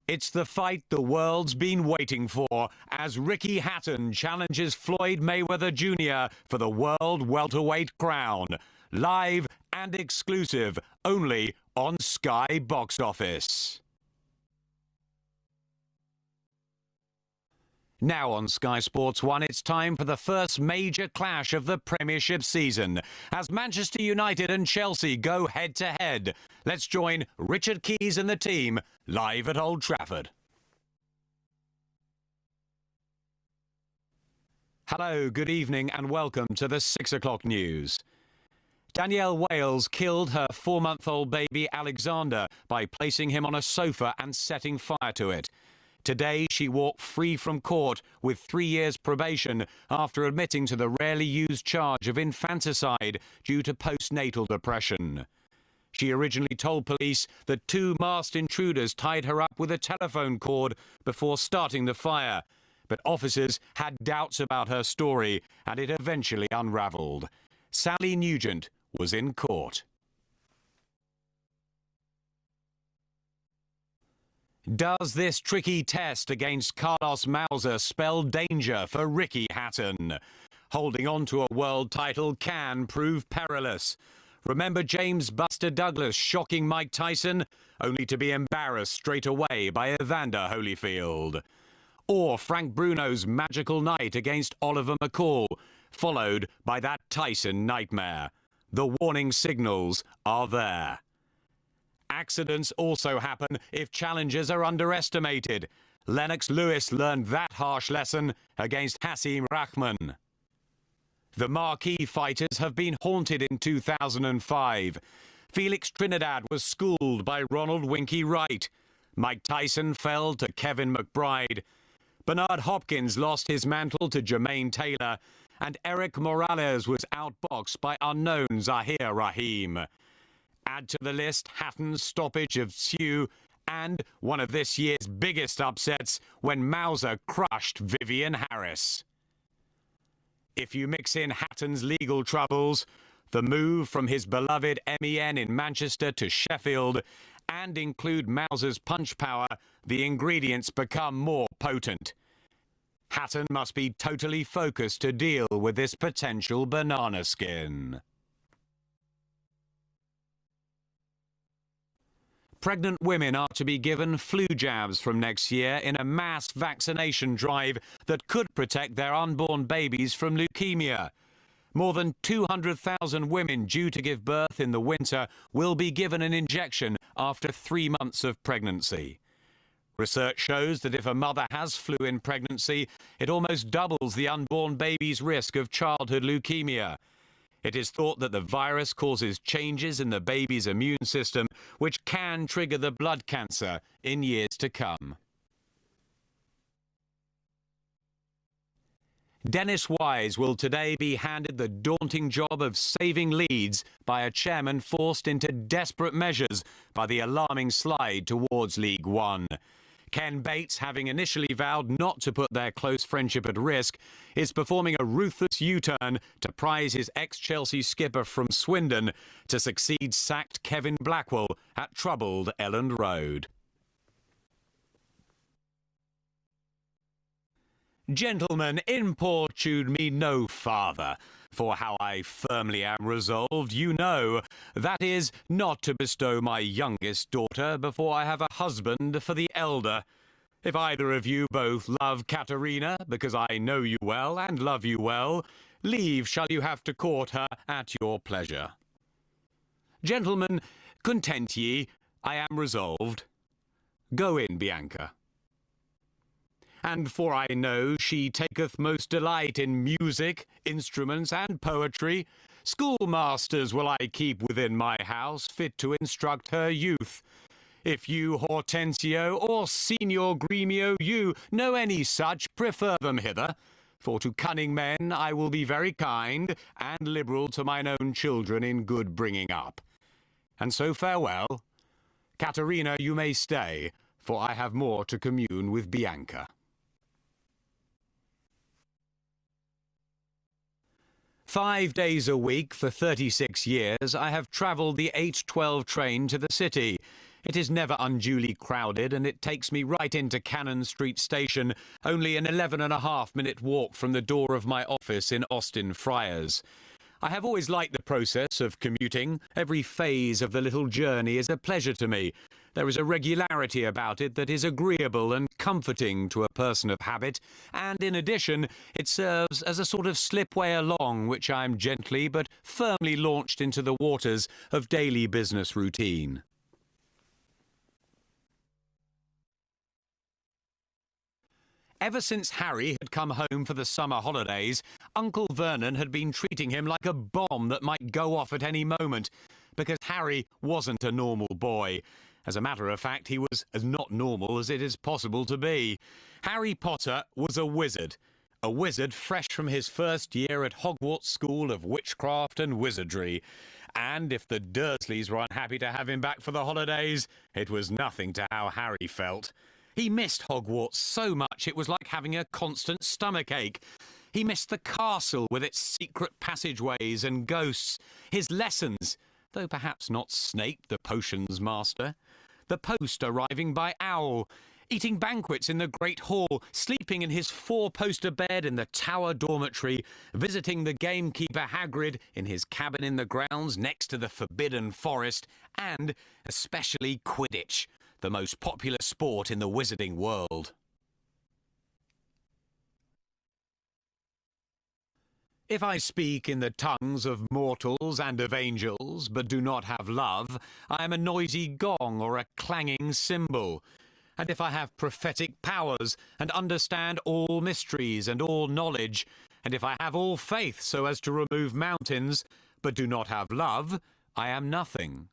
It's the fight the world's been waiting for as Ricky Hatton challenges Floyd Mayweather Jr. for the world welterweight crown. Live and exclusive, only on Sky Box Office. Now on Sky Sports 1, it's time for the first major clash of the Premiership season as Manchester United and Chelsea go head-to-head. Let's join Richard Keys and the team live at Old Trafford. Hello, good evening and welcome to the 6 o'clock news. Danielle Wales killed her 4-month-old baby Alexander by placing him on a sofa and setting fire to it. Today, she walked free from court with 3 years probation after admitting to the rarely used charge of infanticide due to postnatal depression. She originally told police that 2 masked intruders tied her up with a telephone cord before starting the fire, but officers had doubts about her story and it eventually unravelled. Sally Nugent was in court. Does this tricky test against Carlos Mauser spell danger for Ricky Hatton? Holding on to a world title can prove perilous. Remember James Buster Douglas shocking Mike Tyson, only to be embarrassed straight away by Evander Holyfield. Or Frank Bruno's magical night against Oliver McCall, followed by that Tyson nightmare. The warning signals are there. Accidents also happen if challengers are underestimated. Lennox Lewis learned that harsh lesson against Hasim Rahman. The marquee fighters have been haunted in 2005. Felix Trinidad was schooled by Ronald Winky Wright. Mike Tyson fell to Kevin McBride. Bernard Hopkins lost his mantle to Jermaine Taylor. And Eric Morales was outboxed by unknown Zahir Rahim. Add to the list Hatton's stoppage of Tszyu and one of this year's biggest upsets when Mauser crushed Vivian Harris. If you mix in Hatton's legal troubles, the move from his beloved MEN in Manchester to Sheffield, and include Mauser's punch power, the ingredients become more potent. Hatton must be totally focused to deal with this potential banana skin. Pregnant women are to be given flu jabs from next year in a mass vaccination drive that could protect their unborn babies from leukemia. More than 200,000 women due to give birth in the winter will be given an injection after 3 months of pregnancy. Research shows that if a mother has flu in pregnancy, it almost doubles the unborn baby's risk of childhood leukemia. It is thought that the virus causes changes in the baby's immune system, which can trigger the blood cancer in years to come. Dennis Wise will today be handed the daunting job of saving Leeds by a chairman forced into desperate measures by the alarming slide towards League One. Ken Bates, having initially vowed not to put their close friendship at risk, is performing a ruthless U-turn to prize his ex-Chelsea skipper from Swindon to succeed sacked Kevin Blackwell at troubled Elland Road. Gentlemen, importune me no farther, for how I firmly am resolved, you know, that is, not to bestow my youngest daughter before I have a husband for the elder. If either of you both love Katerina, because I know you well and love you well, leave shall you have to court her at your pleasure. Gentlemen, content ye, I am resolved. Go in, Bianca. And for I know she taketh most delight in music, instruments, and poetry, schoolmasters will I keep within my house, fit to instruct her youth. If you, Hortensio, or Signor Gremio, you know any such, prefer them hither. For to cunning men I will be very kind, and liberal to mine own children in good bringing up. And so farewell. Katerina, you may stay, for I have more to commune with Bianca. 5 days a week for 36 years, I have travelled the 812 train to the city. It It is never unduly crowded, and it takes me right into Cannon Street Station, only an 11.5-minute walk from the door of my office in Austin Friars. I have always liked the process of commuting. Every phase of the little journey is a pleasure to me. There is a regularity about it that is agreeable and comforting to a person of habit, and in addition, it serves as a sort of slipway along which I am gently but firmly launched into the waters of daily business routine. Ever since Harry had come home for the summer holidays, Uncle Vernon had been treating him like a bomb that might go off at any moment, because Harry wasn't a normal boy. As a matter of fact, he was as not normal as it is possible to be. Harry Potter was a wizard fresh from his first year at Hogwarts School of Witchcraft and Wizardry. And if the Dursleys were unhappy to have him back for the holidays, it was nothing to how Harry felt. He missed Hogwarts so much it was like having a constant stomachache. He missed the castle with its secret passageways and ghosts, his lessons, though perhaps not Snape, the potions master, the post arriving by owl, eating banquets in the Great Hall, sleeping in his 4-poster bed in the Tower dormitory, visiting the gamekeeper Hagrid in his cabin in the grounds next to the Forbidden Forest, and especially Quidditch, the most popular sport in the wizarding world. If I speak in the tongues of mortals and of angels, but do not have love, I am a noisy gong or a clanging cymbal. And if I have prophetic powers, and understand all mysteries and all knowledge, and if I have all faith so as to remove mountains, but do not have love, I am nothing.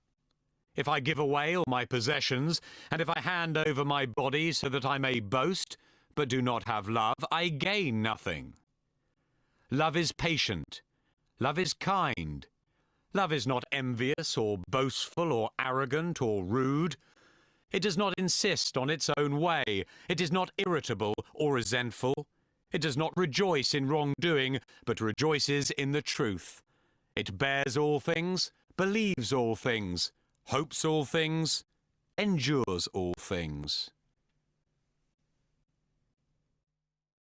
If I give away all my possessions, and if I hand over my body so that I may boast, but do not have love, I gain nothing. Love is patient. Love is kind. Love is not envious or boastful or arrogant or rude. It does not insist on its own way. It is not irritable or resentful. It does not rejoice in wrongdoing, but rejoices in the truth. It bears all things, believes all things, hopes all things, endures all things.